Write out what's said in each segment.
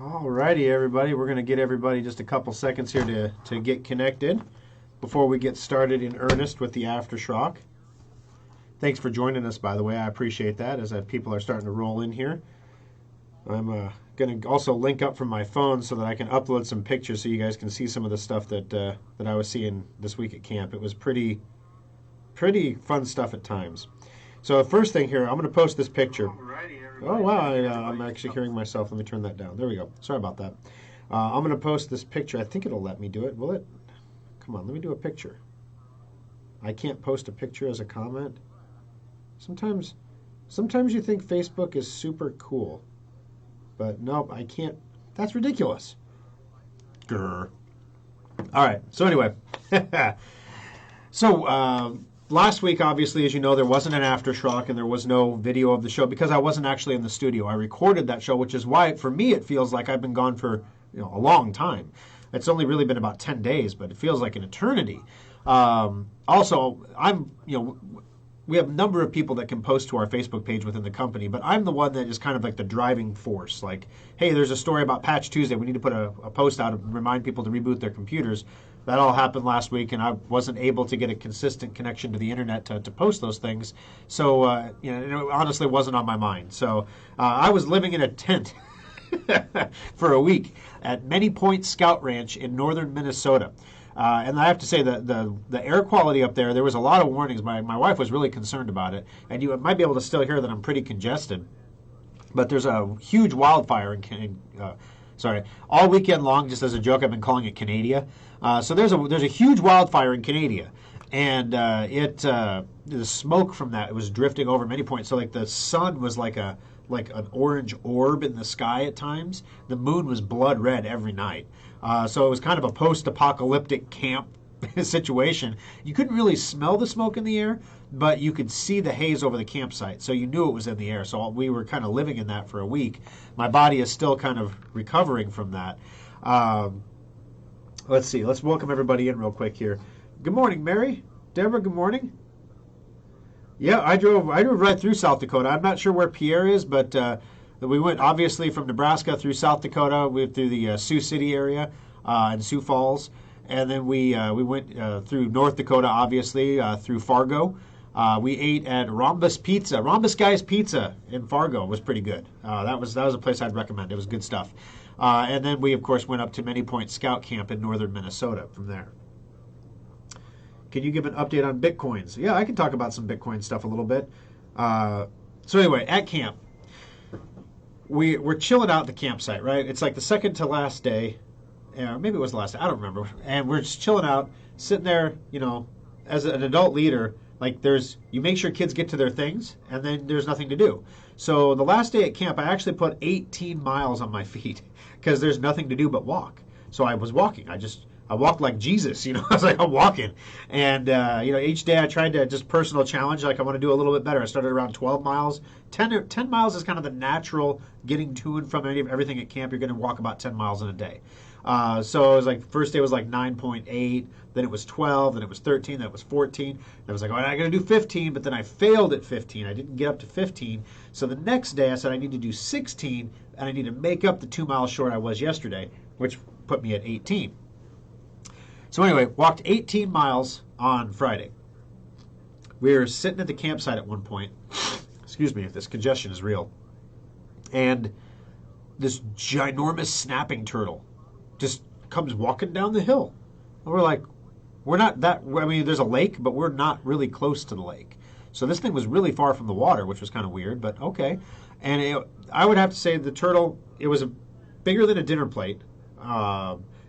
Alrighty, everybody. We're going to get everybody just a couple seconds here to get connected before we get started in earnest with the After Schrock. Thanks for joining us, by the way. I appreciate that as people are starting to roll in here. I'm going to also link up from my phone so that I can upload some pictures so you guys can see some of the stuff that I was seeing this week at camp. It was pretty fun stuff at times. So the first thing here, I'm going to post this picture. Oh, wow, I'm actually hearing myself. Let me turn that down. There we go. Sorry about that. I'm going to post this picture. I think it'll let me do it. Will it? Come on, let me do a picture. I can't post a picture as a comment. Sometimes you think Facebook is super cool. But nope, I can't. That's ridiculous. Grr. All right, so anyway. Last week, obviously, as you know, there wasn't an After Schrock and there was no video of the show because I wasn't actually in the studio. I recorded that show, which is why, for me, it feels like I've been gone for a long time. It's only really been about 10 days, but it feels like an eternity. Also, we have a number of people that can post to our Facebook page within the company, but I'm the one that is kind of like the driving force. Like, hey, there's a story about Patch Tuesday. We need to put a post out and remind people to reboot their computers. That all happened last week, and I wasn't able to get a consistent connection to the internet to post those things. So, it honestly wasn't on my mind. So I was living in a tent for a week at Many Point Scout Ranch in northern Minnesota. And I have to say that the air quality up there was a lot of warnings. My wife was really concerned about it. And you might be able to still hear that I'm pretty congested. But there's a huge wildfire all weekend long, just as a joke, I've been calling it Canada. So there's a huge wildfire in Canada, and the smoke from that, it was drifting over many points. So like the sun was like an orange orb in the sky at times. The moon was blood red every night. So it was kind of a post-apocalyptic camp situation. You couldn't really smell the smoke in the air, but you could see the haze over the campsite, so you knew it was in the air. So we were kind of living in that for a week. My body is still kind of recovering from that. Let's see. Let's welcome everybody in real quick here. Good morning, Mary. Deborah, good morning. Yeah, I drove right through South Dakota. I'm not sure where Pierre is, but we went obviously from Nebraska through South Dakota. We went through the Sioux City area and Sioux Falls. And then we went through North Dakota, obviously, through Fargo. We ate at Rhombus Guy's Pizza in Fargo. It was pretty good. That was a place I'd recommend. It was good stuff. And then we, of course, went up to Many Point Scout Camp in northern Minnesota from there. Can you give an update on Bitcoins? Yeah, I can talk about some Bitcoin stuff a little bit. So anyway, at camp, we're chilling out at the campsite, right? It's like the second to last day. Yeah, maybe it was the last day. I don't remember. And we're just chilling out, sitting there, as an adult leader, like you make sure kids get to their things, and then there's nothing to do. So the last day at camp, I actually put 18 miles on my feet because there's nothing to do but walk. So I was walking. I walked like Jesus, I was like, I'm walking. And, each day I tried to just personal challenge, like I want to do a little bit better. I started around 12 miles. 10 miles is kind of the natural getting to and from everything at camp. You're going to walk about 10 miles in a day. So it was like, first day was like 9.8, then it was 12, then it was 13, then it was 14. And I was like, I got to do 15, but then I failed at 15. I didn't get up to 15. So the next day I said I need to do 16, and I need to make up the 2 miles short I was yesterday, which put me at 18. So anyway, walked 18 miles on Friday. We were sitting at the campsite at one point. Excuse me if this congestion is real. And this ginormous snapping turtle just comes walking down the hill. And we're like, there's a lake, but we're not really close to the lake. So this thing was really far from the water, which was kind of weird, but okay. And I would have to say the turtle, it was bigger than a dinner plate.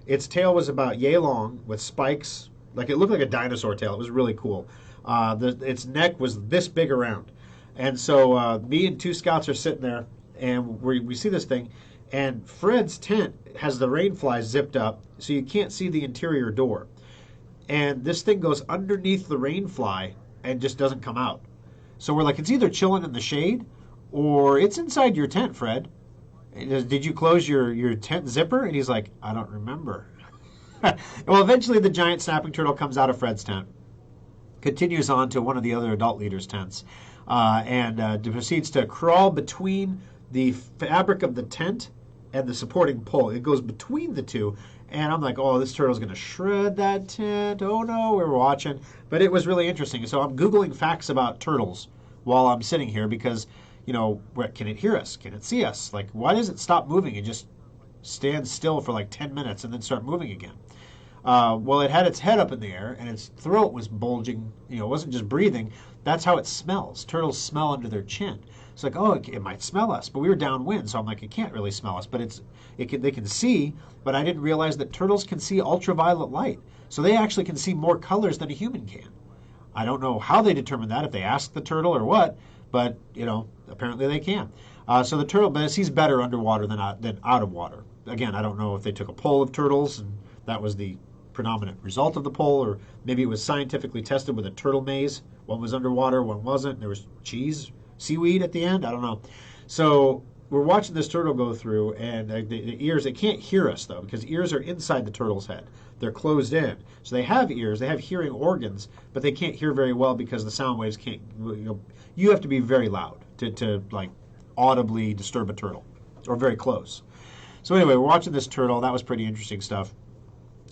Its tail was about yay long with spikes. Like it looked like a dinosaur tail. It was really cool. Its neck was this big around. And so me and two scouts are sitting there, and we see this thing. And Fred's tent has the rain flies zipped up, so you can't see the interior door. And this thing goes underneath the rain fly and just doesn't come out. So we're like, it's either chilling in the shade or it's inside your tent, Fred. Did you close your tent zipper? And he's like, I don't remember. Well, eventually the giant snapping turtle comes out of Fred's tent, continues on to one of the other adult leaders' tents, and proceeds to crawl between the fabric of the tent and the supporting pole. It goes between the two. And I'm like, oh, this turtle's going to shred that tent. Oh, no, we were watching. But it was really interesting. So I'm Googling facts about turtles while I'm sitting here because, can it hear us? Can it see us? Like, why does it stop moving and just stand still for like 10 minutes and then start moving again? Well, it had its head up in the air and its throat was bulging. It wasn't just breathing. That's how it smells. Turtles smell under their chin. It's like, oh, it might smell us, but we were downwind, so I'm like, it can't really smell us. But they can see, but I didn't realize that turtles can see ultraviolet light. So they actually can see more colors than a human can. I don't know how they determine that, if they ask the turtle or what, but, apparently they can. So the turtle, but it sees better underwater than out of water. Again, I don't know if they took a poll of turtles and that was the predominant result of the poll, or maybe it was scientifically tested with a turtle maze. One was underwater, one wasn't. There was seaweed at the end. I don't know. So we're watching this turtle go through, and the ears, they can't hear us, though, because ears are inside the turtle's head. They're closed in. So they have ears, they have hearing organs, but they can't hear very well because the sound waves can't, you have to be very loud to like audibly disturb a turtle, or very close. So anyway, we're watching this turtle. That was pretty interesting stuff.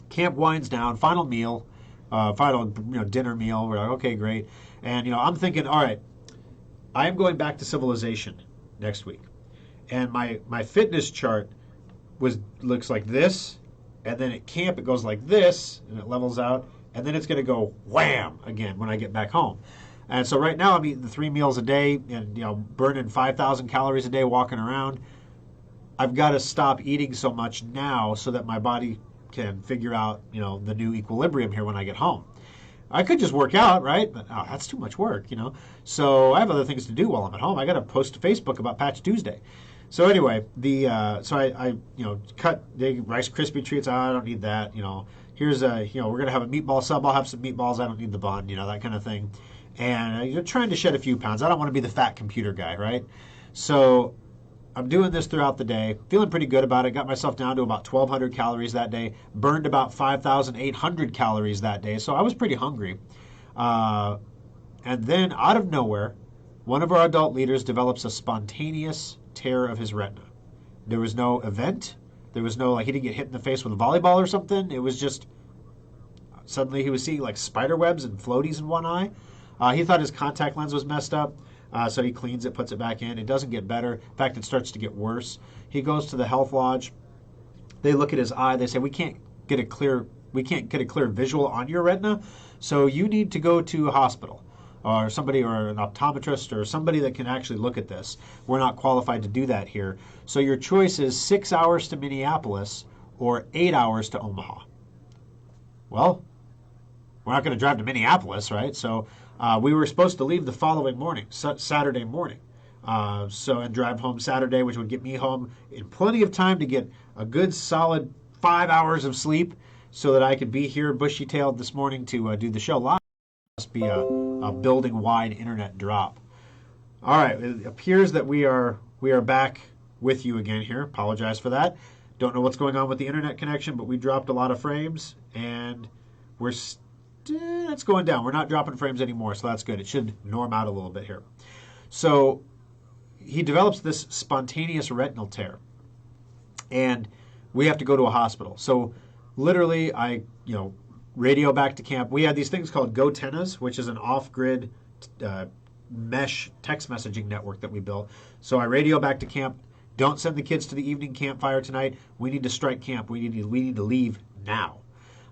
Camp winds down, final meal, final dinner meal. We're like, okay, great. And I'm thinking, all right, I am going back to civilization next week. And my fitness chart looks like this, and then at camp it goes like this, and it levels out, and then it's going to go wham again when I get back home. And so right now I'm eating the 3 meals a day and burning 5,000 calories a day walking around. I've got to stop eating so much now so that my body can figure out the new equilibrium here when I get home. I could just work out, right? But that's too much work, So I have other things to do while I'm at home. I got to post to Facebook about Patch Tuesday. So anyway, so I cut the Rice Krispie treats. I don't need that. Here's we're gonna have a meatball sub. I'll have some meatballs. I don't need the bun. That kind of thing. And you're trying to shed a few pounds. I don't want to be the fat computer guy, right? So I'm doing this throughout the day, feeling pretty good about it. Got myself down to about 1,200 calories that day. Burned about 5,800 calories that day. So I was pretty hungry. And then out of nowhere, one of our adult leaders develops a spontaneous tear of his retina. There was no event. There was no, he didn't get hit in the face with a volleyball or something. It was just, suddenly he was seeing like spider webs and floaties in one eye. He thought his contact lens was messed up. So he cleans it, puts it back in. It doesn't get better. In fact, it starts to get worse. He goes to the health lodge. They look at his eye. They say, we can't get a clear visual on your retina, so you need to go to a hospital or somebody, or an optometrist or somebody that can actually look at this. We're not qualified to do that here. So your choice is 6 hours to Minneapolis or 8 hours to Omaha. Well, we're not going to drive to Minneapolis, right? So we were supposed to leave the following morning, Saturday morning. And drive home Saturday, which would get me home in plenty of time to get a good solid 5 hours of sleep so that I could be here bushy-tailed this morning to do the show live. It must be a building-wide internet drop. All right, it appears that we are back with you again here. Apologize for that. Don't know what's going on with the internet connection, but we dropped a lot of frames, and it's going down. We're not dropping frames anymore, so that's good. It should norm out a little bit here. So he develops this spontaneous retinal tear, and we have to go to a hospital. So literally, I radio back to camp. We had these things called GoTennas, which is an off-grid mesh text messaging network that we built. So I radio back to camp. Don't send the kids to the evening campfire tonight. We need to strike camp. We need to leave now.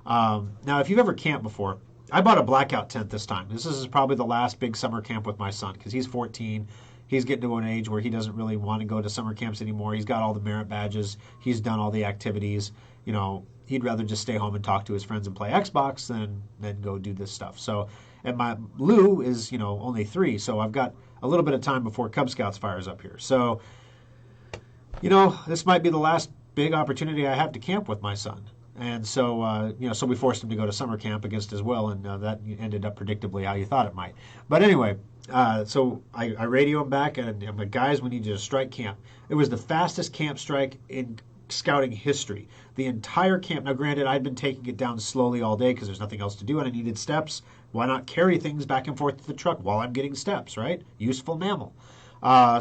Now, if you've ever camped before, I bought a blackout tent this time. This is probably the last big summer camp with my son because he's 14. He's getting to an age where he doesn't really want to go to summer camps anymore. He's got all the merit badges. He's done all the activities. He'd rather just stay home and talk to his friends and play Xbox than go do this stuff. So, and my Lou is, only 3, so I've got a little bit of time before Cub Scouts fires up here. So, this might be the last big opportunity I have to camp with my son. And so, so we forced him to go to summer camp against his will, and that ended up predictably how you thought it might. But anyway, so I radio him back, and I'm like, guys, we need you to strike camp. It was the fastest camp strike in scouting history. The entire camp. Now, granted, I'd been taking it down slowly all day because there's nothing else to do, and I needed steps. Why not carry things back and forth to the truck while I'm getting steps, right? Useful mammal.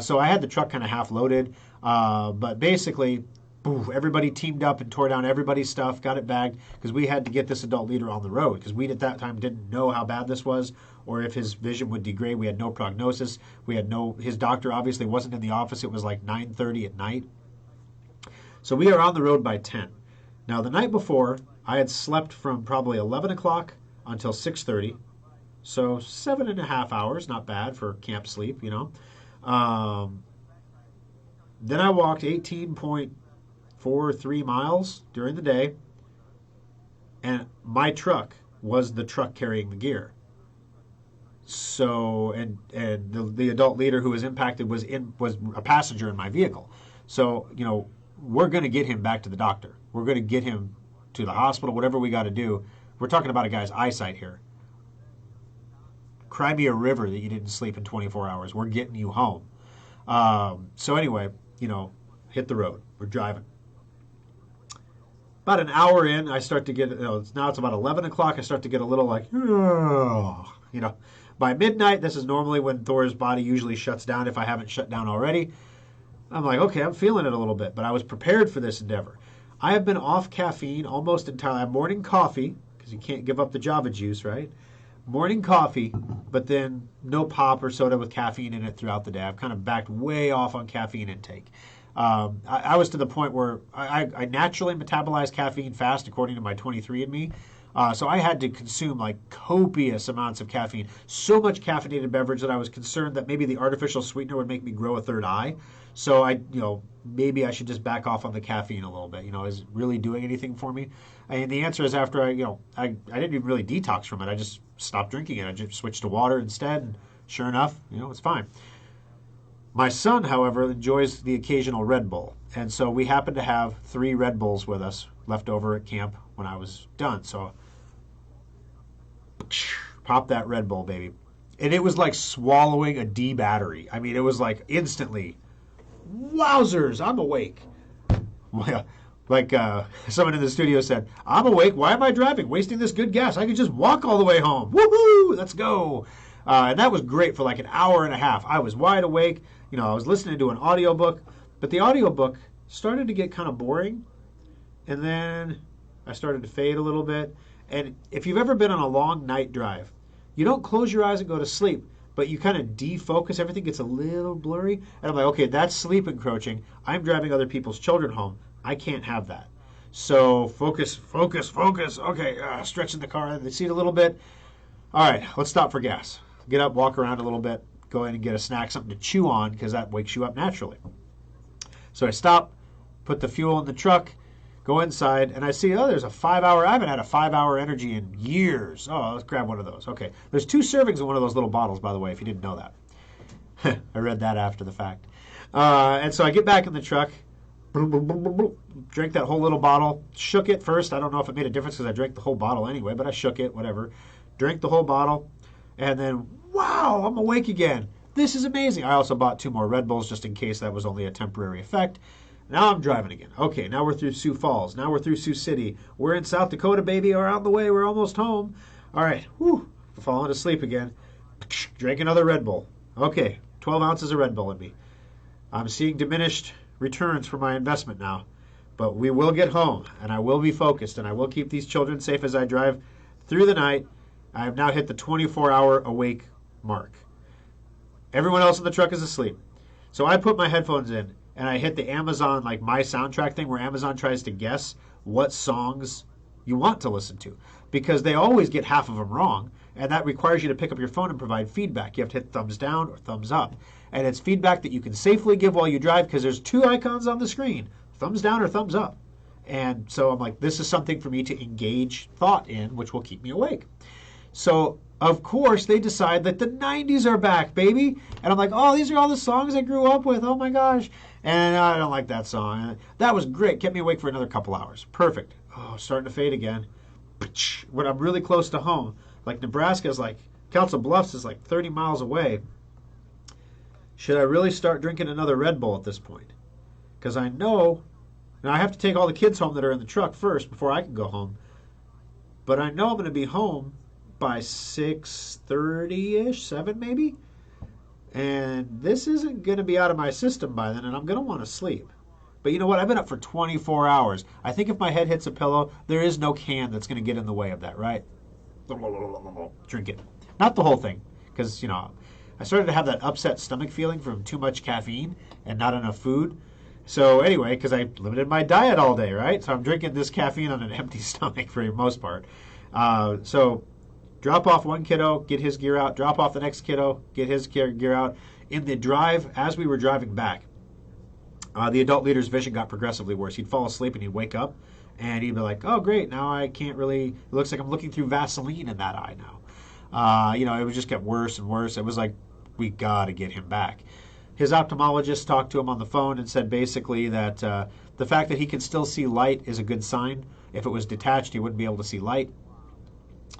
So I had the truck kind of half loaded, but basically, Boo, everybody teamed up and tore down everybody's stuff, got it bagged, because we had to get this adult leader on the road, because we at that time didn't know how bad this was or if his vision would degrade. We had no prognosis. His doctor obviously wasn't in the office. It was like 9:30 at night. So we are on the road by 10. Now, the night before, I had slept from probably 11 o'clock until 6:30. So 7.5 hours, not bad for camp sleep, you know. Then I walked 18.43 miles during the day, and my truck was the truck carrying the gear. So, and the adult leader who was impacted was a passenger in my vehicle. So, you know, we're going to get him back to the doctor. We're going to get him to the hospital, whatever we got to do. We're talking about a guy's eyesight here. Cry me a river that you didn't sleep in 24 hours. We're getting you home. So anyway, you know, hit the road. We're driving. About an hour in, I start to get, now it's about 11 o'clock, I start to get a little like, oh, you know. By midnight, this is normally when Thor's body usually shuts down if I haven't shut down already. I'm like, okay, I'm feeling it a little bit, but I was prepared for this endeavor. I have been off caffeine almost entirely. I have morning coffee, because you can't give up the Java juice, right? Morning coffee, but then no pop or soda with caffeine in it throughout the day. I've kind of backed way off on caffeine intake. I was to the point where I naturally metabolize caffeine fast, according to my 23andMe. So I had to consume like copious amounts of caffeine, so much caffeinated beverage that I was concerned that maybe the artificial sweetener would make me grow a third eye. So maybe I should just back off on the caffeine a little bit. Is it really doing anything for me? And the answer is after I didn't even really detox from it. I just stopped drinking it. I just switched to water instead. And sure enough, it's fine. My son, however, enjoys the occasional Red Bull. And so we happened to have 3 Red Bulls with us left over at camp when I was done. So pop that Red Bull, baby. And it was like swallowing a D battery. I mean, it was like instantly, wowzers, I'm awake. Like someone in the studio said, I'm awake. Why am I driving? Wasting this good gas. I could just walk all the way home. Woohoo! Let's go. And that was great for like an hour and a half. I was wide awake. I was listening to an audiobook, but the audiobook started to get kind of boring. And then I started to fade a little bit. And if you've ever been on a long night drive, you don't close your eyes and go to sleep, but you kind of defocus. Everything gets a little blurry. And I'm like, okay, that's sleep encroaching. I'm driving other people's children home. I can't have that. So focus. Okay, stretching the car in the seat a little bit. All right, let's stop for gas. Get up, walk around a little bit, go in and get a snack, something to chew on, because that wakes you up naturally. So I stop, put the fuel in the truck, go inside, and I see, there's a 5-hour, I haven't had a 5-hour energy in years. Oh, let's grab one of those. Okay, there's 2 servings in one of those little bottles, by the way, if you didn't know that. I read that after the fact. And so I get back in the truck, drank that whole little bottle, shook it first. I don't know if it made a difference because I drank the whole bottle anyway, but I shook it, whatever. Drank the whole bottle, and then, wow, I'm awake again. This is amazing. I also bought 2 more Red Bulls just in case that was only a temporary effect. Now I'm driving again. Okay, now we're through Sioux Falls. Now we're through Sioux City. We're in South Dakota, baby. We're on the way. We're almost home. All right, falling asleep again. Drank another Red Bull. Okay, 12 ounces of Red Bull in me. I'm seeing diminished returns for my investment now. But we will get home, and I will be focused, and I will keep these children safe as I drive through the night. I have now hit the 24-hour awake mark. Everyone else in the truck is asleep. So I put my headphones in, and I hit the Amazon, like my soundtrack thing, where Amazon tries to guess what songs you want to listen to. Because they always get half of them wrong, and that requires you to pick up your phone and provide feedback. You have to hit thumbs down or thumbs up. And it's feedback that you can safely give while you drive, because there's 2 icons on the screen, thumbs down or thumbs up. And so I'm like, this is something for me to engage thought in, which will keep me awake. So, of course, they decide that the 90s are back, baby. And I'm like, oh, these are all the songs I grew up with. Oh, my gosh. And I don't like that song. And that was great. Kept me awake for another couple hours. Perfect. Oh, starting to fade again. When I'm really close to home, like Nebraska is like, Council Bluffs is like 30 miles away. Should I really start drinking another Red Bull at this point? Because I know, and I have to take all the kids home that are in the truck first before I can go home. But I know I'm going to be home by 6:30-ish, 7 maybe. And this isn't going to be out of my system by then, and I'm going to want to sleep. But you know what? I've been up for 24 hours. I think if my head hits a pillow, there is no can that's going to get in the way of that, right? Drink it. Not the whole thing, because, I started to have that upset stomach feeling from too much caffeine and not enough food. So anyway, because I limited my diet all day, right? So I'm drinking this caffeine on an empty stomach for the most part. So drop off one kiddo, get his gear out. Drop off the next kiddo, get his gear out. In the drive, as we were driving back, the adult leader's vision got progressively worse. He'd fall asleep and he'd wake up and he'd be like, oh, great, now I can't really, it looks like I'm looking through Vaseline in that eye now. It was just get worse and worse. It was like, we got to get him back. His ophthalmologist talked to him on the phone and said basically that the fact that he can still see light is a good sign. If it was detached, he wouldn't be able to see light.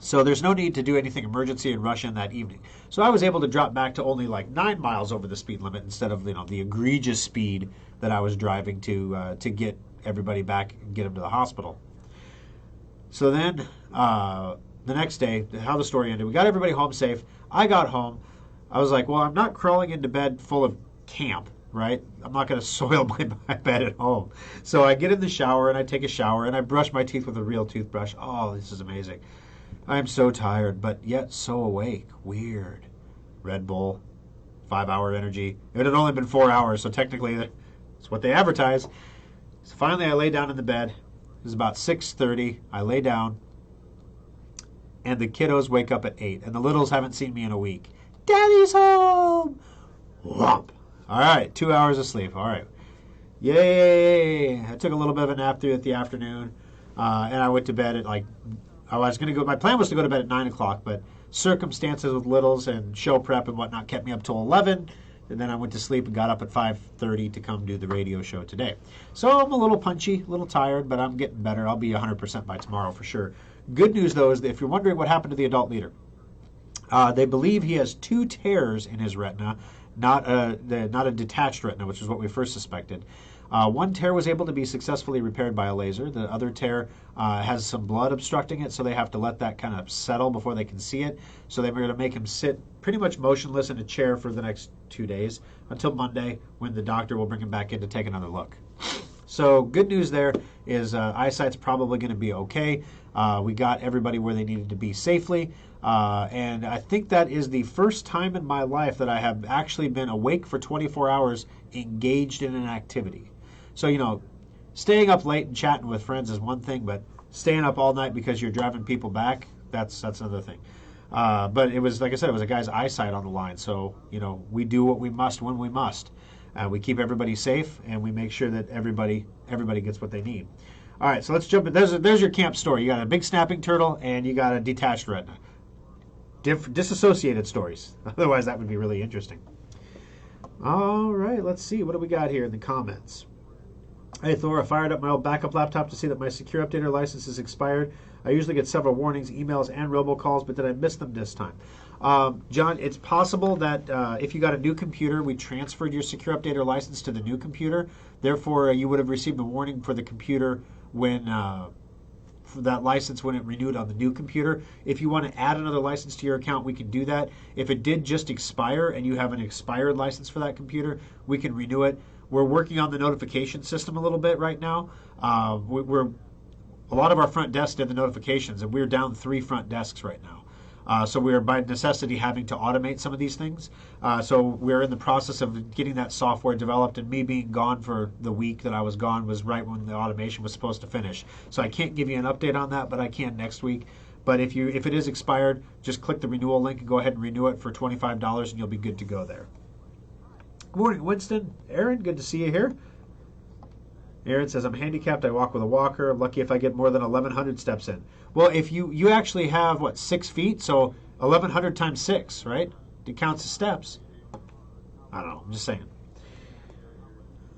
So there's no need to do anything emergency and rush in that evening. So I was able to drop back to only like 9 miles over the speed limit instead of the egregious speed that I was driving to get everybody back and get them to the hospital. So then the next day, how the story ended, we got everybody home safe. I got home. I was like, well, I'm not crawling into bed full of camp, right? I'm not going to soil my bed at home. So I get in the shower and I take a shower and I brush my teeth with a real toothbrush. Oh, this is amazing. I'm so tired, but yet so awake. Weird. Red Bull, 5-hour energy. It had only been 4 hours, so technically it's what they advertise. So finally I lay down in the bed. It was about 6:30. I lay down, and the kiddos wake up at 8, and the littles haven't seen me in a week. Daddy's home! Whomp! All right, 2 hours of sleep. All right. Yay! I took a little bit of a nap through the afternoon, and I went to bed at my plan was to go to bed at 9 o'clock, but circumstances with littles and show prep and whatnot kept me up till 11, and then I went to sleep and got up at 5:30 to come do the radio show today. So I'm a little punchy, a little tired, but I'm getting better. I'll be 100% by tomorrow for sure. Good news, though, is that if you're wondering what happened to the adult leader, they believe he has 2 tears in his retina, not a detached retina, which is what we first suspected. One tear was able to be successfully repaired by a laser. The other tear has some blood obstructing it, so they have to let that kind of settle before they can see it. So they're going to make him sit pretty much motionless in a chair for the next 2 days until Monday, when the doctor will bring him back in to take another look. So good news there is eyesight's probably going to be okay. We got everybody where they needed to be safely. And I think that is the first time in my life that I have actually been awake for 24 hours engaged in an activity. So, staying up late and chatting with friends is one thing, but staying up all night because you're driving people back, that's another thing. But it was, like I said, it was a guy's eyesight on the line. So, we do what we must when we must. We keep everybody safe, and we make sure that everybody gets what they need. All right, so let's jump in. There's your camp story. You got a big snapping turtle, and you got a detached retina. Disassociated stories. Otherwise, that would be really interesting. All right, let's see. What do we got here in the comments? Hey, Thor, I fired up my old backup laptop to see that my secure updater license is expired. I usually get several warnings, emails, and robocalls, but did I miss them this time? John, it's possible that if you got a new computer, we transferred your secure updater license to the new computer. Therefore, you would have received a warning for the computer when for that license when it renewed on the new computer. If you want to add another license to your account, we can do that. If it did just expire and you have an expired license for that computer, we can renew it. We're working on the notification system a little bit right now. A lot of our front desks did the notifications, and we're down 3 front desks right now. So we're by necessity having to automate some of these things. So we're in the process of getting that software developed, and me being gone for the week that I was gone was right when the automation was supposed to finish. So I can't give you an update on that, but I can next week. But if it is expired, just click the renewal link and go ahead and renew it for $25, and you'll be good to go there. Good morning, Winston. Aaron, good to see you here. Aaron says, I'm handicapped. I walk with a walker. I'm lucky if I get more than 1,100 steps in. Well, if you actually have, 6 feet? So 1,100 times 6, right? It counts as steps. I don't know. I'm just saying.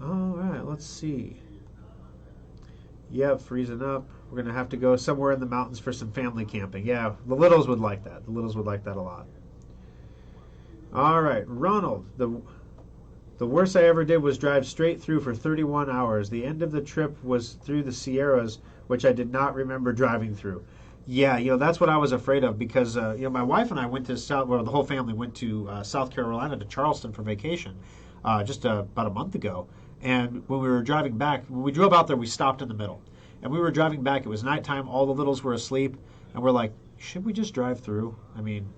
All right, let's see. Yep, freezing up. We're going to have to go somewhere in the mountains for some family camping. Yeah, the littles would like that. The littles would like that a lot. All right, Ronald. The worst I ever did was drive straight through for 31 hours. The end of the trip was through the Sierras, which I did not remember driving through. Yeah, that's what I was afraid of because, my wife and I went to the whole family went to South Carolina, to Charleston for vacation just about a month ago. And when we were driving back, when we drove out there, we stopped in the middle. And we were driving back. It was nighttime. All the littles were asleep. And we're like, should we just drive through? I mean,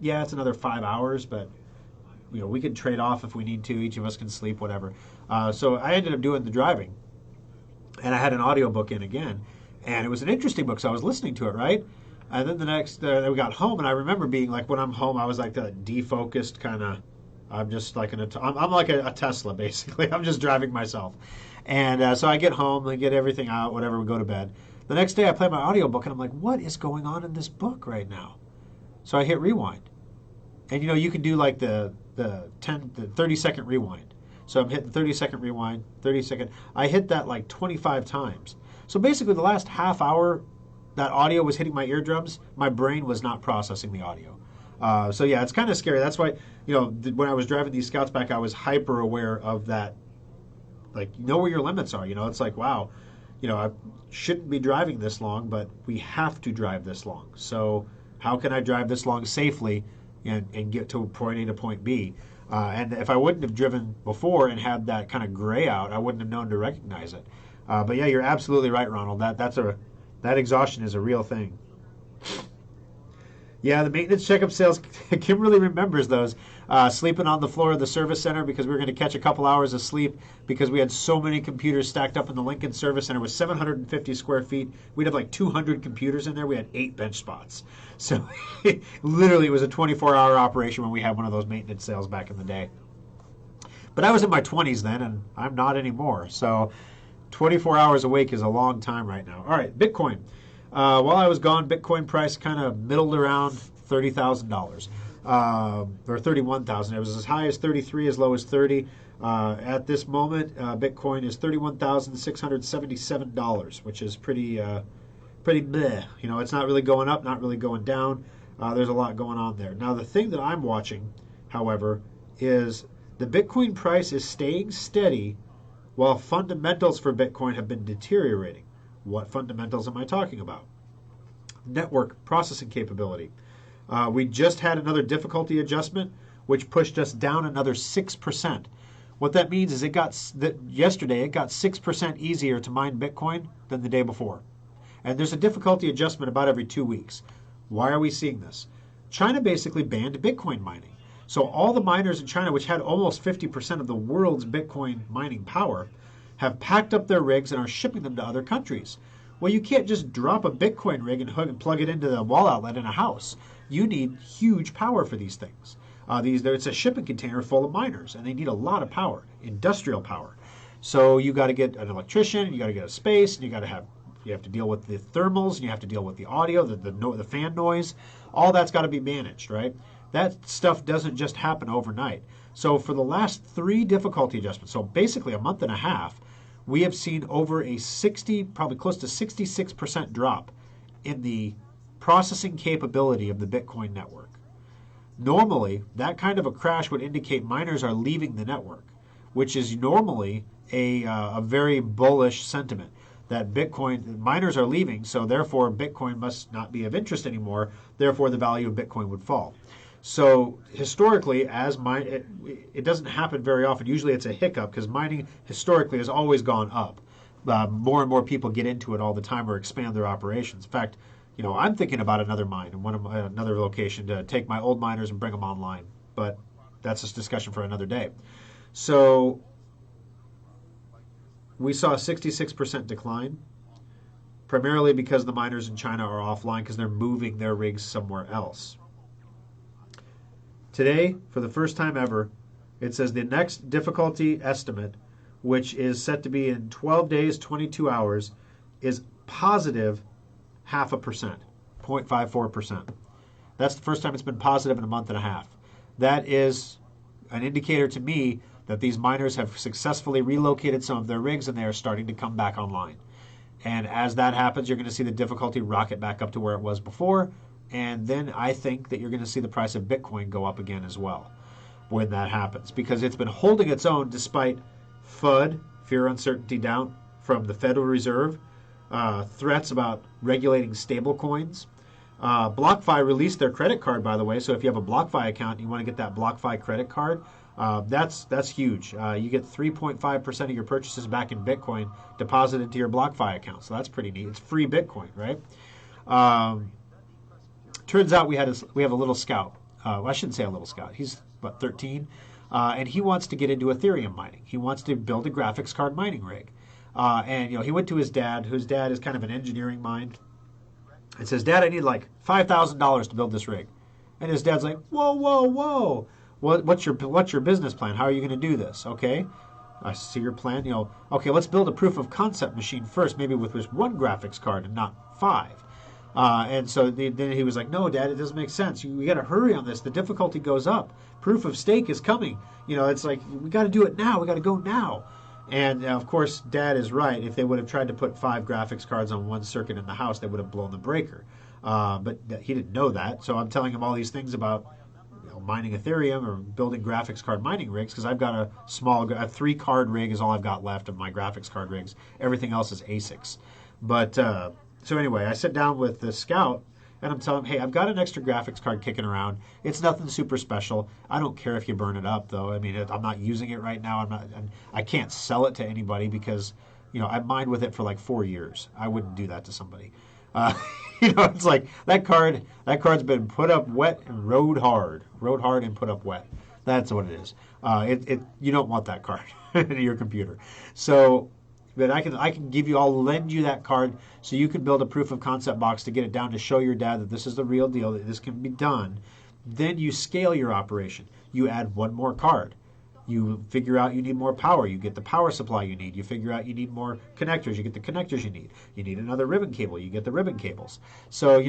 yeah, it's another 5 hours, but we could trade off if we need to. Each of us can sleep, whatever. So I ended up doing the driving. And I had an audiobook in again. And it was an interesting book, so I was listening to it, right? And then the next, we got home, and I remember being like, when I'm home, I was like the defocused kind of, I'm just like I'm like a Tesla, basically. I'm just driving myself. And so I get home, I get everything out, whatever, we go to bed. The next day I play my audiobook, and I'm like, what is going on in this book right now? So I hit rewind. And you can do like the 30-second rewind. So I'm hitting 30-second rewind, 30-second. I hit that like 25 times. So basically the last half hour that audio was hitting my eardrums, my brain was not processing the audio. So yeah, it's kind of scary. That's why, when I was driving these Scouts back, I was hyper aware of that. Like, where your limits are. It's like, wow, I shouldn't be driving this long, but we have to drive this long. So how can I drive this long safely and get to point A to point B? And if I wouldn't have driven before and had that kind of gray out, I wouldn't have known to recognize it. But yeah, you're absolutely right, Ronald. That exhaustion is a real thing. Yeah, the maintenance checkup sales, Kimberly remembers those. Sleeping on the floor of the service center because we were going to catch a couple hours of sleep because we had so many computers stacked up in the Lincoln Service Center. It was 750 square feet. We'd have like 200 computers in there. We had 8 bench spots. So literally it was a 24-hour operation when we had one of those maintenance sales back in the day. But I was in my 20s then, and I'm not anymore. So 24 hours awake is a long time right now. All right, Bitcoin. While I was gone, Bitcoin price kind of middled around $30,000 or $31,000. It was as high as 33, as low as 30. At this moment, Bitcoin is $31,677, which is pretty bleh. It's not really going up, not really going down. There's a lot going on there. Now, the thing that I'm watching, however, is the Bitcoin price is staying steady while fundamentals for Bitcoin have been deteriorating. What fundamentals am I talking about? Network processing capability. We just had another difficulty adjustment, which pushed us down another 6%. What that means is yesterday it got 6% easier to mine Bitcoin than the day before. And there's a difficulty adjustment about every 2 weeks. Why are we seeing this? China basically banned Bitcoin mining. So all the miners in China, which had almost 50% of the world's Bitcoin mining power, have packed up their rigs and are shipping them to other countries. Well, you can't just drop a Bitcoin rig and plug it into the wall outlet in a house. You need huge power for these things. It's a shipping container full of miners, and they need a lot of power, industrial power. So you got to get an electrician, you got to get a space, and you have to deal with the thermals, and you have to deal with the audio, the fan noise. All that's got to be managed, right? That stuff doesn't just happen overnight. So for the last 3 difficulty adjustments, so basically a month and a half, we have seen over a 60, probably close to 66% drop in the processing capability of the Bitcoin network. Normally, that kind of a crash would indicate miners are leaving the network, which is normally a very bullish sentiment that miners are leaving, so therefore Bitcoin must not be of interest anymore, therefore the value of Bitcoin would fall. So historically, it doesn't happen very often. Usually it's a hiccup because mining historically has always gone up. More and more people get into it all the time or expand their operations. In fact, I'm thinking about another mine in another location to take my old miners and bring them online. But that's a discussion for another day. So we saw a 66% decline, primarily because the miners in China are offline because they're moving their rigs somewhere else. Today, for the first time ever, it says the next difficulty estimate, which is set to be in 12 days, 22 hours, is positive 0.5%, 0.54%. That's the first time it's been positive in a month and a half. That is an indicator to me that these miners have successfully relocated some of their rigs and they are starting to come back online. And as that happens, you're going to see the difficulty rocket back up to where it was before. And then I think that you're going to see the price of Bitcoin go up again as well when that happens, because it's been holding its own despite FUD, fear, uncertainty, doubt from the Federal Reserve, threats about regulating stable coins, BlockFi released their credit card, by the way. So if you have a BlockFi account and you want to get that BlockFi credit card, that's huge. You get 3.5% of your purchases back in Bitcoin deposited into your BlockFi account. So that's pretty neat. It's free Bitcoin, right? Turns out we have a little scout. Well, I shouldn't say a little scout. He's about 13, and he wants to get into Ethereum mining. He wants to build a graphics card mining rig. And he went to his dad, whose dad is kind of an engineering mind, and says, "Dad, I need like $5,000 to build this rig." And his dad's like, "Whoa, whoa, whoa! What's your business plan? How are you going to do this?" Okay, I see your plan. Okay, let's build a proof of concept machine first, maybe with just one graphics card and not 5. And so then he was like, "No, Dad, it doesn't make sense. We got to hurry on this. The difficulty goes up. Proof of stake is coming. It's like we got to do it now. We got to go now." And of course, Dad is right. If they would have tried to put 5 graphics cards on one circuit in the house, they would have blown the breaker. But he didn't know that. So I'm telling him all these things about mining Ethereum or building graphics card mining rigs, because I've got a 3-card rig is all I've got left of my graphics card rigs. Everything else is ASICs. But so anyway, I sit down with the scout and I'm telling him, "Hey, I've got an extra graphics card kicking around. It's nothing super special. I don't care if you burn it up, though. I mean, I'm not using it right now. I can't sell it to anybody because, I've mined with it for like 4 years. I wouldn't do that to somebody. It's like that card's been put up wet and rode hard and put up wet. That's what it is. You don't want that card in your computer. So, but I can I'll lend you that card so you can build a proof of concept box to get it down to show your dad that this is the real deal, that this can be done. Then you scale your operation. You add one more card. You figure out you need more power. You get the power supply you need. You figure out you need more connectors. You get the connectors you need. You need another ribbon cable. You get the ribbon cables. So,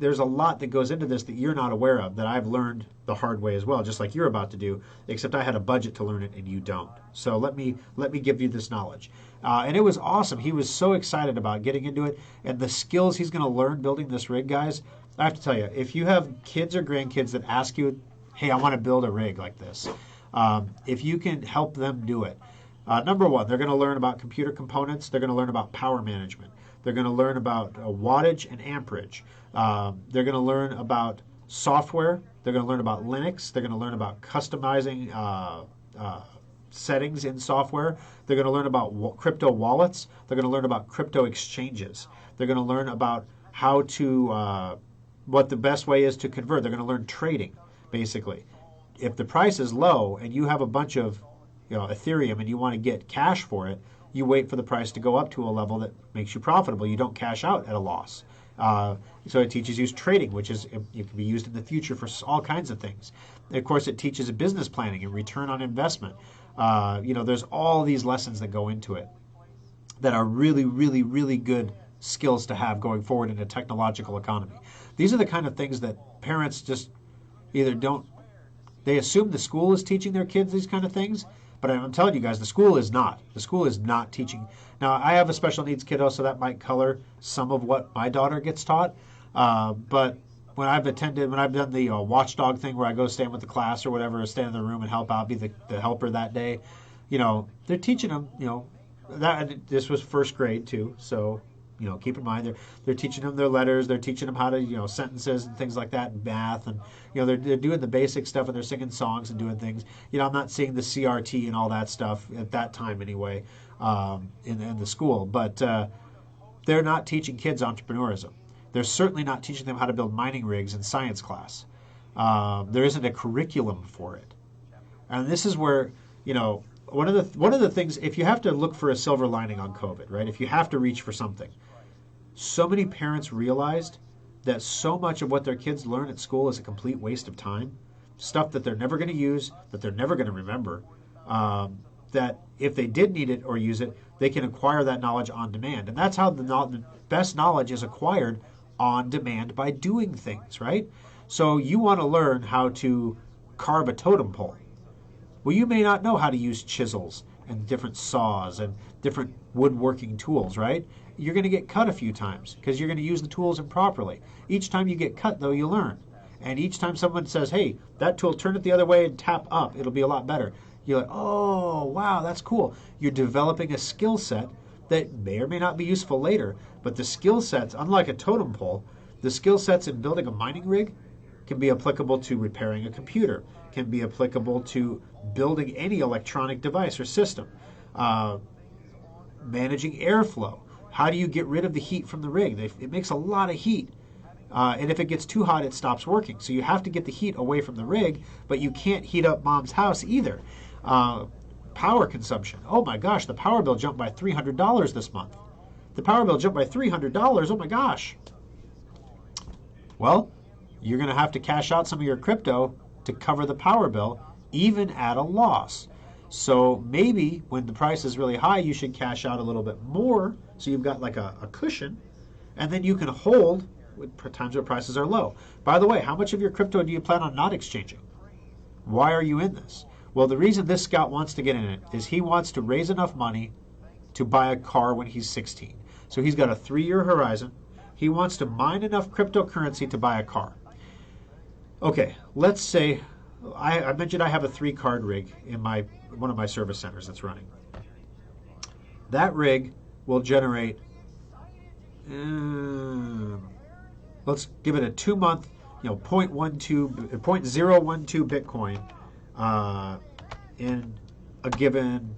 there's a lot that goes into this that you're not aware of, that I've learned the hard way as well, just like you're about to do, except I had a budget to learn it and you don't. So let me give you this knowledge. And it was awesome. He was so excited about getting into it, and the skills he's going to learn building this rig, guys. I have to tell you, if you have kids or grandkids that ask you, "Hey, I want to build a rig like this," if you can help them do it, number one, they're going to learn about computer components. They're going to learn about power management. They're going to learn about wattage and amperage. They're going to learn about software. They're going to learn about Linux. They're going to learn about customizing settings in software. They're going to learn about crypto wallets. They're going to learn about crypto exchanges. They're going to learn about how to, what the best way is to convert. They're going to learn trading, basically. If the price is low and you have a bunch of Ethereum and you want to get cash for it, you wait for the price to go up to a level that makes you profitable. You don't cash out at a loss. So it teaches you trading, which is it can be used in the future for all kinds of things. And of course, it teaches business planning and return on investment. There's all these lessons that go into it that are really, really, really good skills to have going forward in a technological economy. These are the kind of things that parents just either don't. They assume the school is teaching their kids these kind of things, but I'm telling you guys, the school is not. The school is not teaching. Now, I have a special needs kiddo, so that might color some of what my daughter gets taught. But when I've done the watchdog thing where I go stand with the class or whatever, stand in the room and help out, be the helper that day, they're teaching them, that this was first grade too, so keep in mind they're teaching them their letters, they're teaching them how to sentences and things like that, and math, and they're doing the basic stuff, and they're singing songs and doing things. I'm not seeing the CRT and all that stuff at that time anyway in the school, but they're not teaching kids entrepreneurism. They're certainly not teaching them how to build mining rigs in science class. There isn't a curriculum for it, and this is where one of the things, if you have to look for a silver lining on COVID, right? If you have to reach for something, so many parents realized that so much of what their kids learn at school is a complete waste of time, stuff that they're never going to use, that they're never going to remember, that if they did need it or use it, they can acquire that knowledge on demand. And that's how the best knowledge is acquired on demand, by doing things, right? So you want to learn how to carve a totem pole. Well, you may not know how to use chisels and different saws and different woodworking tools, right? You're going to get cut a few times because you're going to use the tools improperly. Each time you get cut, though, you learn. And each time someone says, "Hey, that tool, turn it the other way and tap up, it'll be a lot better," you're like, "Oh, wow, that's cool." You're developing a skill set that may or may not be useful later, but the skill sets, unlike a totem pole, The skill sets in building a mining rig can be applicable to repairing a computer, can be applicable to building any electronic device or system, managing airflow. How do you get rid of the heat from the rig? It makes a lot of heat. And if it gets too hot, it stops working. So you have to get the heat away from the rig, but you can't heat up mom's house either. Power consumption. Oh my gosh, the power bill jumped by $300 this month. The power bill jumped by $300. Oh my gosh. Well, you're going to have to cash out some of your crypto to cover the power bill, even at a loss. So maybe when the price is really high, you should cash out a little bit more so you've got like a cushion, and then you can hold with times where prices are low. By the way, how much of your crypto do you plan on not exchanging? Why are you in this? Well, the reason this scout wants to get in it is he wants to raise enough money to buy a car when he's 16. So he's got a 3-year horizon. He wants to mine enough cryptocurrency to buy a car. Okay, let's say, I mentioned I have a 3-card rig in one of my service centers that's running. That rig will generate, let's give it a 2-month, 0.12 Bitcoin in a given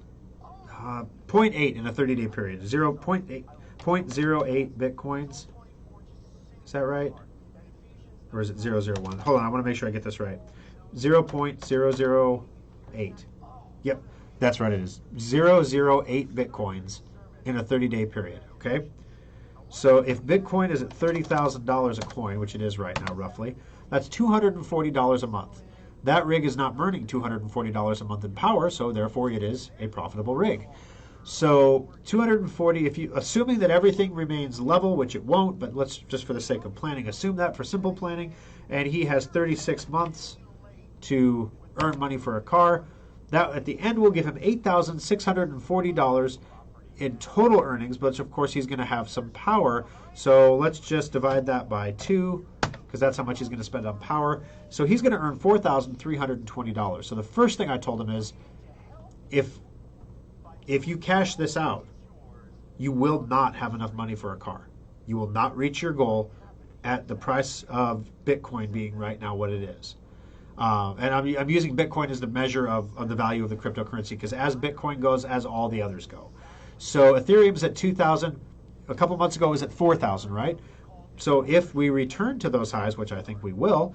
0.8 in a 30-day period. 0.08 Bitcoins. Is that right? Or is it 001? Hold on, I want to make sure I get this right. 0.008. Yep, that's right, it is. 008 Bitcoins in a 30-day period, okay? So if Bitcoin is at $30,000 a coin, which it is right now roughly, that's $240 a month. That rig is not burning $240 a month in power, so therefore it is a profitable rig. So 240, if you assuming that everything remains level, which it won't, but let's just for the sake of planning, assume that for simple planning, and he has 36 months to earn money for a car, that at the end will give him $8,640 in total earnings, but of course he's going to have some power. So let's just divide that by 2, because that's how much he's going to spend on power. So he's going to earn $4,320. So the first thing I told him is, if you cash this out, you will not have enough money for a car. You will not reach your goal at the price of Bitcoin being right now what it is. And I'm using Bitcoin as the measure of the value of the cryptocurrency, because as Bitcoin goes, as all the others go. So Ethereum's at 2,000. A couple months ago it was at 4,000, right? So if we return to those highs, which I think we will,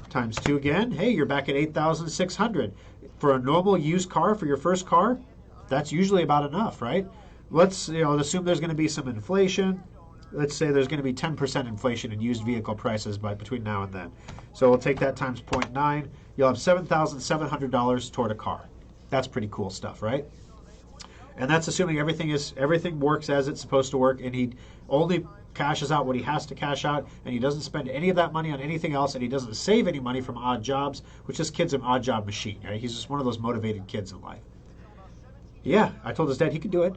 times 2 again, hey, you're back at 8,600. For a normal used car, for your first car, that's usually about enough, right? Let's assume there's going to be some inflation. Let's say there's going to be 10% inflation in used vehicle prices between now and then. So we'll take that times 0.9. You'll have $7,700 toward a car. That's pretty cool stuff, right? And that's assuming everything works as it's supposed to work, and he only cashes out what he has to cash out, and he doesn't spend any of that money on anything else, and he doesn't save any money from odd jobs, which this kid's an odd job machine, right? He's just one of those motivated kids in life. Yeah, I told his dad he could do it.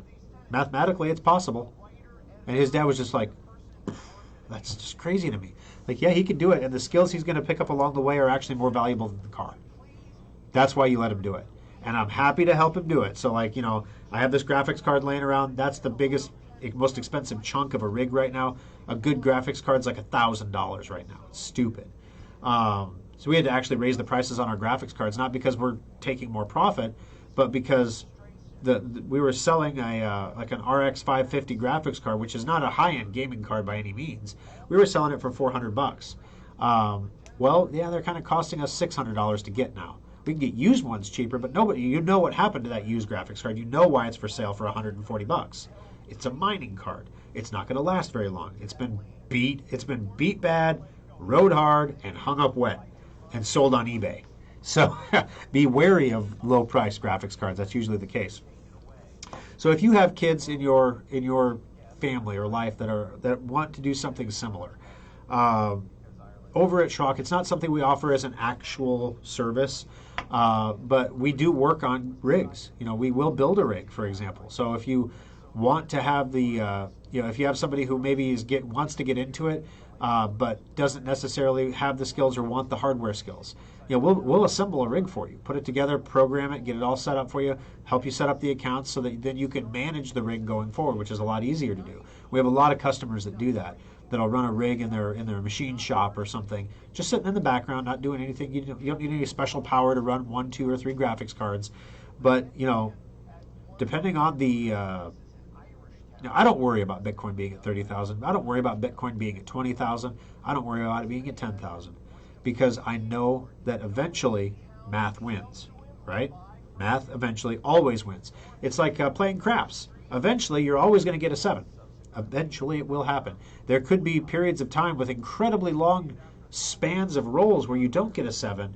Mathematically, it's possible. And his dad was just like, that's just crazy to me. Like, yeah, he could do it, and the skills he's going to pick up along the way are actually more valuable than the car. That's why you let him do it. And I'm happy to help him do it. So, I have this graphics card laying around. That's the biggest, most expensive chunk of a rig right now. A good graphics card's like $1,000 right now. It's stupid. So we had to actually raise the prices on our graphics cards, not because we're taking more profit, but because we were selling like an RX 550 graphics card, which is not a high-end gaming card by any means. We were selling it for $400. Well, yeah, they're kind of costing us $600 to get now. We can get used ones cheaper, but nobody, you know what happened to that used graphics card. You know why it's for sale for $140. It's a mining card. It's not going to last very long. It's been beat bad, rode hard, and hung up wet, and sold on eBay. So be wary of low-priced graphics cards. That's usually the case. So if you have kids in your family or life that want to do something similar, over at Schrock, it's not something we offer as an actual service, but we do work on rigs. We will build a rig, for example. So if you want to have if you have somebody who maybe wants to get into it, but doesn't necessarily have the skills or want the hardware skills, we'll assemble a rig for you, put it together, program it, get it all set up for you, help you set up the accounts so that then you can manage the rig going forward, which is a lot easier to do. We have a lot of customers that do that. that'll run a rig in their machine shop or something, just sitting in the background, not doing anything. You don't need any special power to run 1, 2, or 3 graphics cards. But depending on the I don't worry about Bitcoin being at 30,000. I don't worry about Bitcoin being at 20,000. I don't worry about it being at 10,000, because I know that eventually math wins, right? Math eventually always wins. It's like playing craps. Eventually, you're always going to get a 7. Eventually, it will happen. There could be periods of time with incredibly long spans of rolls where you don't get a 7,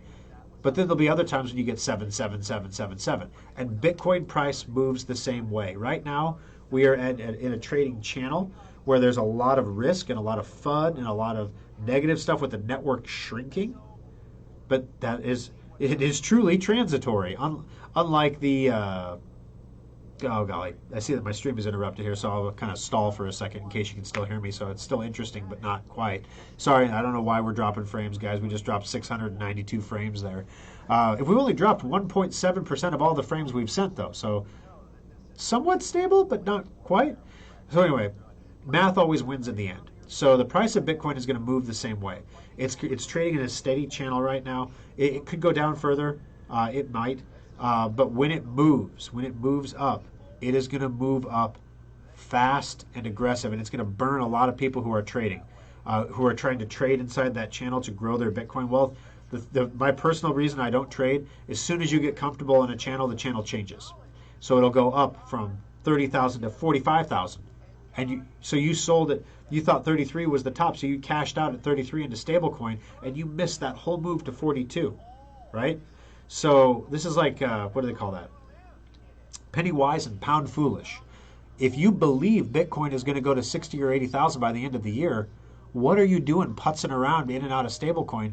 but then there'll be other times when you get 7, 7, 7, 7, 7. And Bitcoin price moves the same way. Right now, we are in a trading channel where there's a lot of risk and a lot of FUD and a lot of negative stuff with the network shrinking. But it is truly transitory. Unlike the, oh golly, I see that my stream is interrupted here, so I'll kind of stall for a second in case you can still hear me. So it's still interesting, but not quite. Sorry, I don't know why we're dropping frames, guys. We just dropped 692 frames there. If we only dropped 1.7% of all the frames we've sent, though, so somewhat stable, but not quite. So anyway, math always wins in the end. So the price of Bitcoin is going to move the same way. It's trading in a steady channel right now. It could go down further. It might. But when it moves up, it is going to move up fast and aggressive, and it's going to burn a lot of people who are trading, who are trying to trade inside that channel to grow their Bitcoin wealth. My personal reason I don't trade, as soon as you get comfortable in a channel, the channel changes. So it'll go up from 30,000 to 45,000. And you sold it, you thought 33 was the top, so you cashed out at 33 into stablecoin, and you missed that whole move to 42, right? So this is like, what do they call that? Penny wise and pound foolish. If you believe Bitcoin is going to go to 60 or 80,000 by the end of the year, what are you doing putzing around in and out of stablecoin?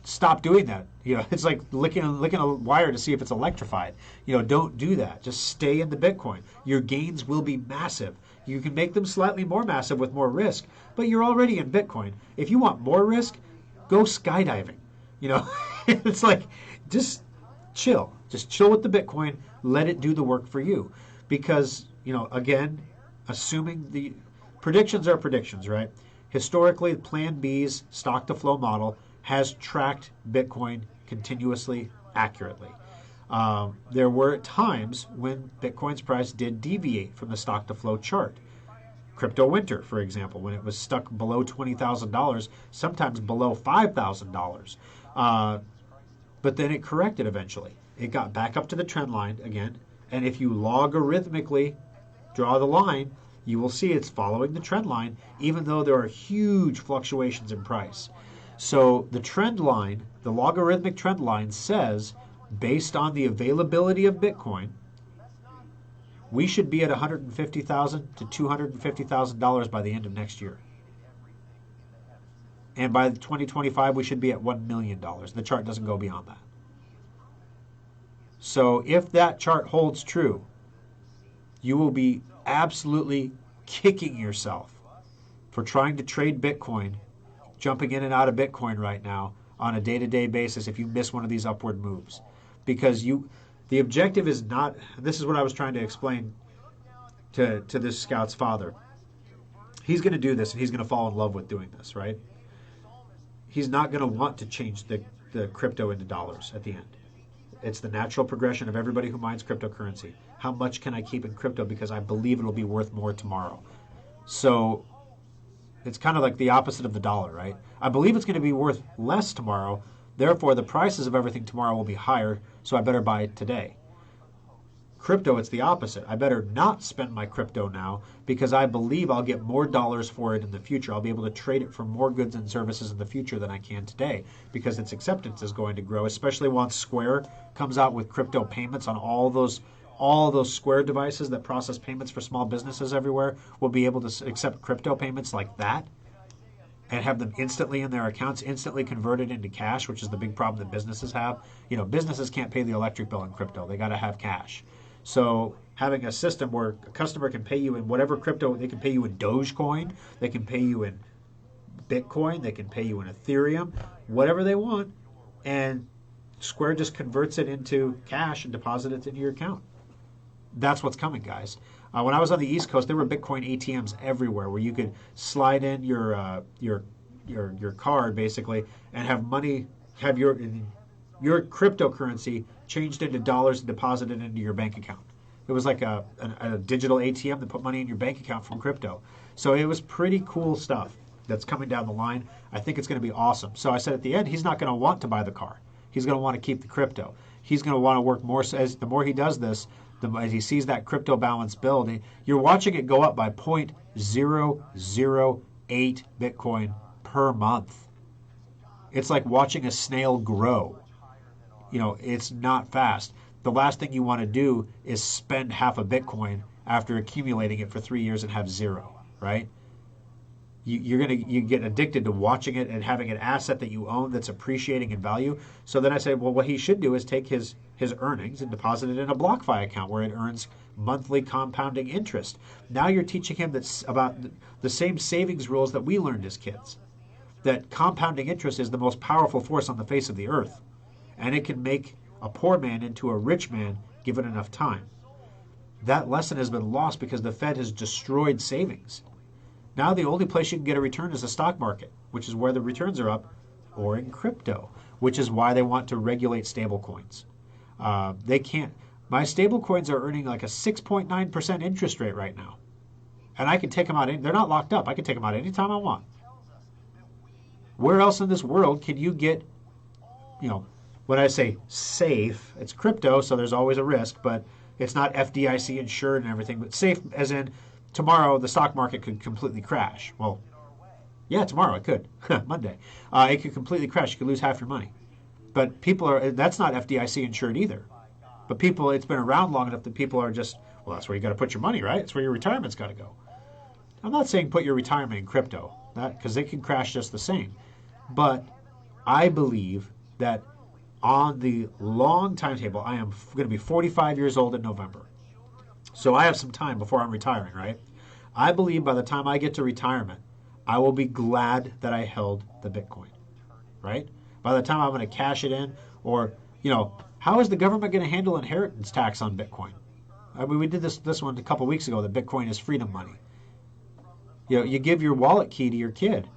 Stop doing that. It's like licking a wire to see if it's electrified. Don't do that. Just stay in the Bitcoin. Your gains will be massive. You can make them slightly more massive with more risk, but you're already in Bitcoin. If you want more risk, go skydiving. It's like, just chill. Just chill with the Bitcoin. Let it do the work for you. Because, again, assuming the predictions are predictions, right? Historically, Plan B's stock to flow model has tracked Bitcoin continuously, accurately. There were times when Bitcoin's price did deviate from the stock to flow chart. Crypto winter, for example, when it was stuck below $20,000, sometimes below $5,000. But then it corrected eventually. It got back up to the trend line again, and if you logarithmically draw the line, you will see it's following the trend line, even though there are huge fluctuations in price. So the trend line, the logarithmic trend line says, based on the availability of Bitcoin, we should be at $150,000 to $250,000 by the end of next year. And by 2025, we should be at $1 million. The chart doesn't go beyond that. So if that chart holds true, you will be absolutely kicking yourself for trying to trade Bitcoin, jumping in and out of Bitcoin right now on a day-to-day basis if you miss one of these upward moves. Because the objective is not, this is what I was trying to explain to this scout's father. He's going to do this and he's going to fall in love with doing this, right? He's not going to want to change the crypto into dollars at the end. It's the natural progression of everybody who mines cryptocurrency. How much can I keep in crypto because I believe it'll be worth more tomorrow? So it's kind of like the opposite of the dollar, right? I believe it's going to be worth less tomorrow. Therefore, the prices of everything tomorrow will be higher, so I better buy it today. Crypto, it's the opposite. I better not spend my crypto now because I believe I'll get more dollars for it in the future. I'll be able to trade it for more goods and services in the future than I can today because its acceptance is going to grow, especially once Square comes out with crypto payments on all those Square devices that process payments for small businesses everywhere will be able to accept crypto payments like that and have them instantly in their accounts, instantly converted into cash, which is the big problem that businesses have. Businesses can't pay the electric bill in crypto. They got to have cash. So having a system where a customer can pay you in whatever crypto, they can pay you in Dogecoin, they can pay you in Bitcoin, they can pay you in Ethereum, whatever they want, and Square just converts it into cash and deposits it into your account. That's what's coming, guys. When I was on the East Coast, there were Bitcoin ATMs everywhere where you could slide in your card basically and have money, have your cryptocurrency changed into dollars and deposited into your bank account. It was like a digital ATM that put money in your bank account from crypto. So it was pretty cool stuff that's coming down the line. I think it's going to be awesome. So I said at the end, he's not going to want to buy the car. He's going to want to keep the crypto. He's going to want to work more. As the more he does this, as he sees that crypto balance build, you're watching it go up by 0.008 Bitcoin per month. It's like watching a snail grow. It's not fast. The last thing you want to do is spend half a Bitcoin after accumulating it for 3 years and have zero, right? You get addicted to watching it and having an asset that you own that's appreciating in value. So then I say, well, what he should do is take his earnings and deposit it in a BlockFi account where it earns monthly compounding interest. Now you're teaching him that's about the same savings rules that we learned as kids, that compounding interest is the most powerful force on the face of the earth, and it can make a poor man into a rich man given enough time. That lesson has been lost because the Fed has destroyed savings. Now the only place you can get a return is the stock market, which is where the returns are up, or in crypto, which is why they want to regulate stablecoins. They can't. My stablecoins are earning like a 6.9% interest rate right now. And I can take them out. They're not locked up. I can take them out anytime I want. Where else in this world can you get, when I say safe, it's crypto, so there's always a risk, but it's not FDIC insured and everything, but safe as in tomorrow the stock market could completely crash. Well, yeah, tomorrow it could. Monday. It could completely crash. You could lose half your money. But that's not FDIC insured either. But it's been around long enough that people are just, well, that's where you got to put your money, right? That's where your retirement's got to go. I'm not saying put your retirement in crypto, because they can crash just the same. But I believe that on the long timetable, I am going to be 45 years old in November. So I have some time before I'm retiring, right? I believe by the time I get to retirement, I will be glad that I held the Bitcoin, right? By the time I'm going to cash it in, or, how is the government going to handle inheritance tax on Bitcoin? I mean, we did this one a couple weeks ago, that Bitcoin is freedom money. You give your wallet key to your kid.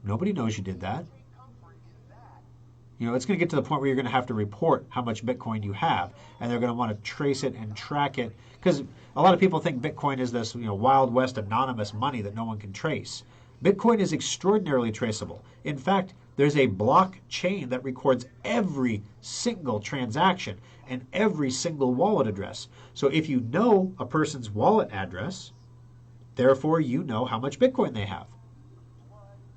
Nobody knows you did that. It's going to get to the point where you're going to have to report how much Bitcoin you have, and they're going to want to trace it and track it, because a lot of people think Bitcoin is this, Wild West anonymous money that no one can trace. Bitcoin is extraordinarily traceable. In fact, there's a blockchain that records every single transaction and every single wallet address. So if you know a person's wallet address, therefore you know how much Bitcoin they have.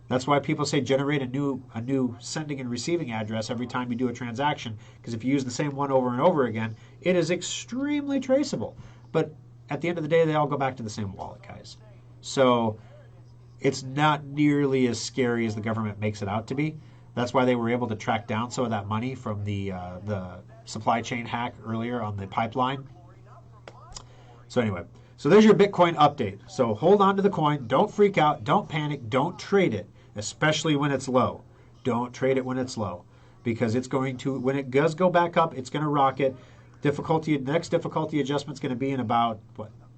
That's why people say generate a new sending and receiving address every time you do a transaction, because if you use the same one over and over again, it is extremely traceable. But at the end of the day, they all go back to the same wallet, guys. So it's not nearly as scary as the government makes it out to be. That's why they were able to track down some of that money from the supply chain hack earlier on the pipeline. So anyway, so there's your Bitcoin update. So hold on to the coin. Don't freak out. Don't panic. Don't trade it, especially when it's low. Don't trade it when it's low, because it's going to, when it does go back up, it's going to rocket. Next difficulty adjustment is going to be in about,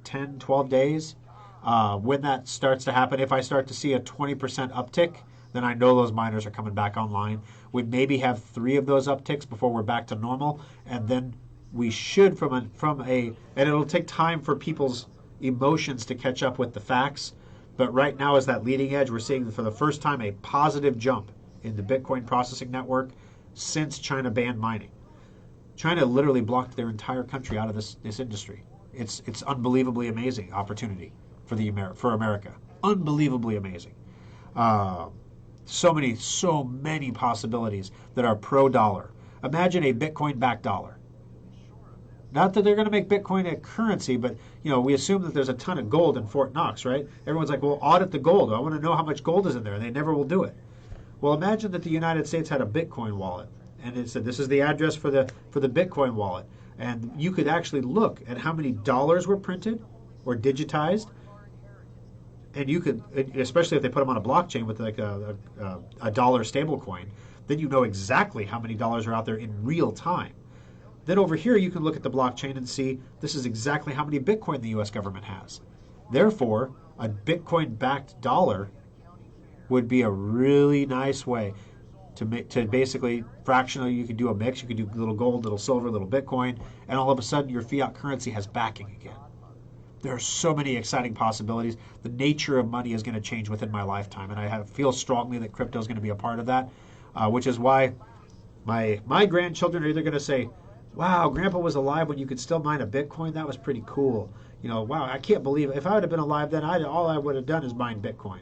10, 12 days. When that starts to happen, if I start to see a 20% uptick, then I know those miners are coming back online. We maybe have 3 of those upticks before we're back to normal, and then we should and it'll take time for people's emotions to catch up with the facts. But right now, as that leading edge, we're seeing for the first time a positive jump in the Bitcoin processing network since China banned mining. China literally blocked their entire country out of this industry. It's unbelievably amazing opportunity for America. Unbelievably amazing. So many possibilities that are pro-dollar. Imagine a Bitcoin-backed dollar. Not that they're going to make Bitcoin a currency, but we assume that there's a ton of gold in Fort Knox, right? Everyone's like, well, audit the gold. I want to know how much gold is in there, and they never will do it. Well, imagine that the United States had a Bitcoin wallet, and it said this is the address for the Bitcoin wallet, and you could actually look at how many dollars were printed or digitized, and you could, especially if they put them on a blockchain with like a dollar stable coin, then you know exactly how many dollars are out there in real time. Then over here, you can look at the blockchain and see this is exactly how many Bitcoin the U.S. government has. Therefore, a Bitcoin-backed dollar would be a really nice way to basically fractionally, you could do a mix. You could do little gold, little silver, little Bitcoin, and all of a sudden your fiat currency has backing again. There are so many exciting possibilities. The nature of money is going to change within my lifetime, and I feel strongly that crypto is going to be a part of that, which is why my grandchildren are either going to say, wow, Grandpa was alive when you could still mine a Bitcoin. That was pretty cool. Wow, I can't believe it. If I would have been alive then, all I would have done is mine Bitcoin.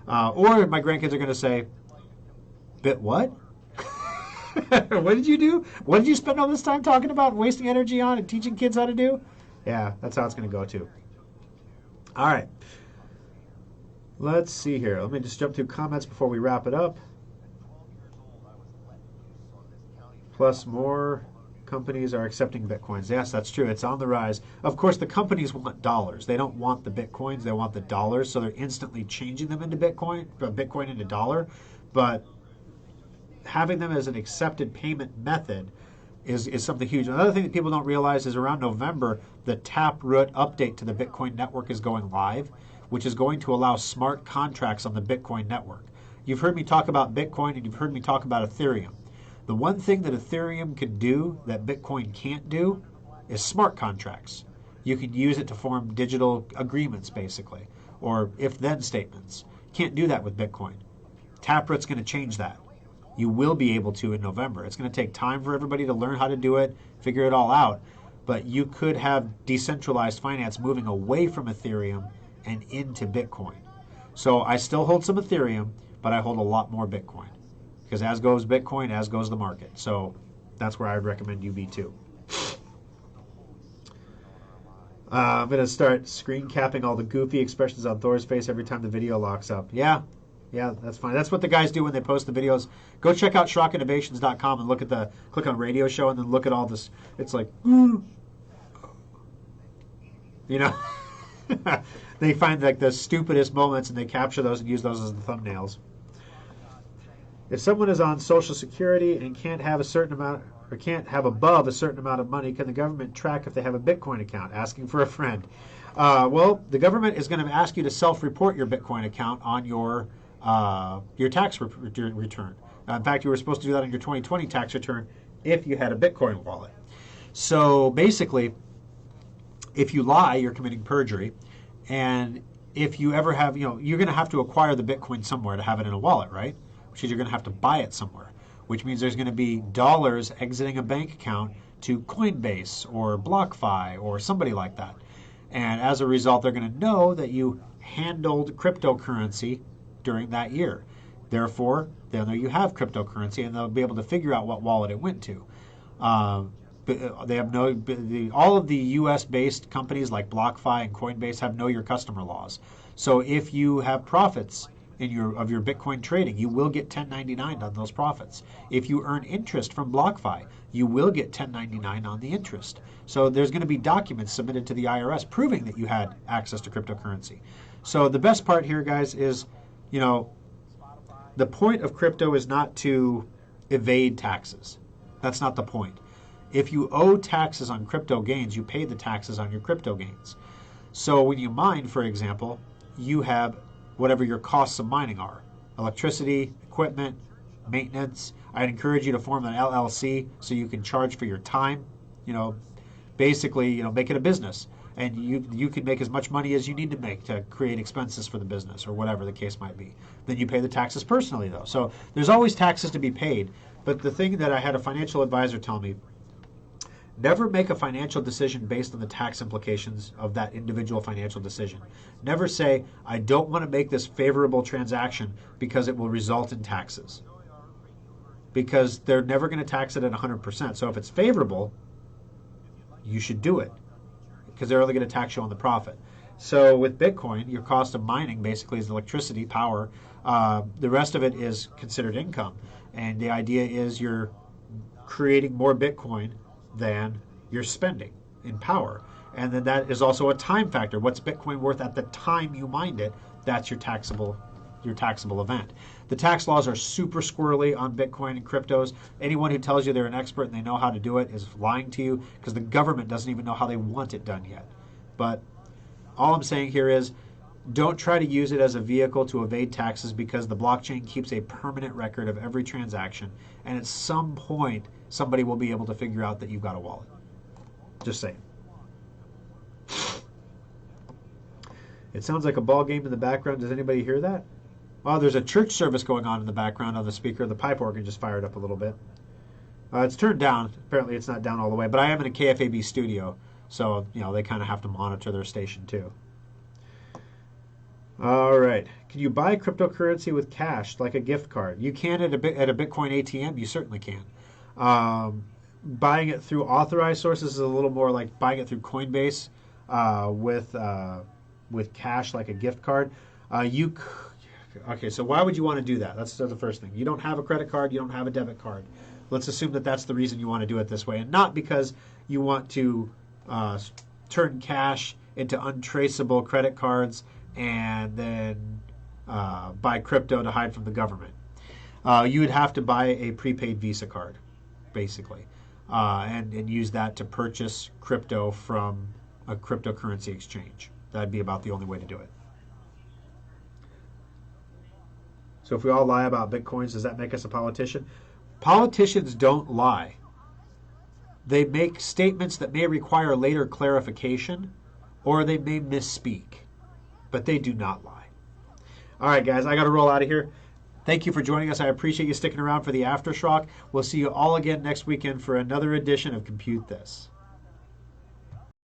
Or my grandkids are going to say, what? What did you do? What did you spend all this time talking about and wasting energy on and teaching kids how to do? Yeah, that's how it's going to go too. All right. Let's see here. Let me just jump through comments before we wrap it up. Plus, more companies are accepting Bitcoins. Yes, that's true. It's on the rise. Of course, the companies want dollars. They don't want the Bitcoins. They want the dollars. So they're instantly changing them into Bitcoin, Bitcoin into dollar. But having them as an accepted payment method is something huge. Another thing that people don't realize is around November, the Taproot update to the Bitcoin network is going live, which is going to allow smart contracts on the Bitcoin network. You've heard me talk about Bitcoin and you've heard me talk about Ethereum. The one thing that Ethereum can do that Bitcoin can't do is smart contracts. You can use it to form digital agreements, basically, or if-then statements. Can't do that with Bitcoin. Taproot's going to change that. You will be able to in November. It's going to take time for everybody to learn how to do it, figure it all out, but you could have decentralized finance moving away from Ethereum and into Bitcoin. So I still hold some Ethereum, but I hold a lot more Bitcoin. Because as goes Bitcoin, as goes the market. So that's where I would recommend you be too. I'm going to start screen capping all the goofy expressions on Thor's face every time the video locks up. Yeah, that's fine. That's what the guys do when they post the videos. Go check out SchrockInnovations.com and click on radio show and then look at all this. It's like, they find like the stupidest moments and they capture those and use those as the thumbnails. If someone is on Social Security and can't have a certain amount or can't have above a certain amount of money, can the government track if they have a Bitcoin account? Asking for a friend. Well, the government is going to ask you to self-report your Bitcoin account on your tax return. In fact, you were supposed to do that on your 2020 tax return if you had a Bitcoin wallet. So basically, if you lie, you're committing perjury. And if you ever have, you're going to have to acquire the Bitcoin somewhere to have it in a wallet, right? Which is you're going to have to buy it somewhere, which means there's going to be dollars exiting a bank account to Coinbase or BlockFi or somebody like that. And as a result, they're going to know that you handled cryptocurrency during that year. Therefore, they'll know you have cryptocurrency and they'll be able to figure out what wallet it went to. They have all of the U.S.-based companies like BlockFi and Coinbase have know your customer laws. So if you have profits of your Bitcoin trading, you will get 1099 on those profits. If you earn interest from BlockFi, you will get 1099 on the interest. So there's going to be documents submitted to the IRS proving that you had access to cryptocurrency. So the best part here, guys, is, the point of crypto is not to evade taxes. That's not the point. If you owe taxes on crypto gains, you pay the taxes on your crypto gains. So when you mine, for example, you have whatever your costs of mining are. Electricity, equipment, maintenance. I'd encourage you to form an LLC so you can charge for your time. Basically, make it a business. And you can make as much money as you need to make to create expenses for the business or whatever the case might be. Then you pay the taxes personally, though. So there's always taxes to be paid. But the thing that I had a financial advisor tell me, never make a financial decision based on the tax implications of that individual financial decision. Never say, I don't want to make this favorable transaction because it will result in taxes. Because they're never going to tax it at 100%. So if it's favorable, you should do it because they're only going to tax you on the profit. So with Bitcoin, your cost of mining basically is electricity, power. The rest of it is considered income. And the idea is you're creating more Bitcoin than you're spending in power. And then that is also a time factor. What's Bitcoin worth at the time you mined it? That's your taxable your taxable event. The tax laws are super squirrely on Bitcoin and cryptos. Anyone who tells you they're an expert and they know how to do it is lying to you, because the government doesn't even know how they want it done yet. But all I'm saying here is, don't try to use it as a vehicle to evade taxes, because the blockchain keeps a permanent record of every transaction, and at some point somebody will be able to figure out that you've got a wallet. Just saying. It sounds like a ball game in the background. Does anybody hear that? Oh, there's a church service going on in the background on the speaker. The pipe organ just fired up a little bit. It's turned down. Apparently it's not down all the way, but I am in a KFAB studio, so they kind of have to monitor their station too. All right. Can you buy cryptocurrency with cash, like a gift card? You can at a Bitcoin ATM. You certainly can. Buying it through authorized sources is a little more like buying it through Coinbase with cash, like a gift card. Okay, so why would you want to do that? That's the first thing. You don't have a credit card. You don't have a debit card. Let's assume that that's the reason you want to do it this way, and not because you want to turn cash into untraceable credit cards and then buy crypto to hide from the government. You would have to buy a prepaid Visa card, basically, and use that to purchase crypto from a cryptocurrency exchange. That'd be about the only way to do it. So if we all lie about Bitcoins, does that make us a politician? Politicians don't lie. They make statements that may require later clarification, or they may misspeak, but they do not lie. All right, guys, I got to roll out of here. Thank you for joining us. I appreciate you sticking around for the After Schrock. We'll see you all again next weekend for another edition of Compute This.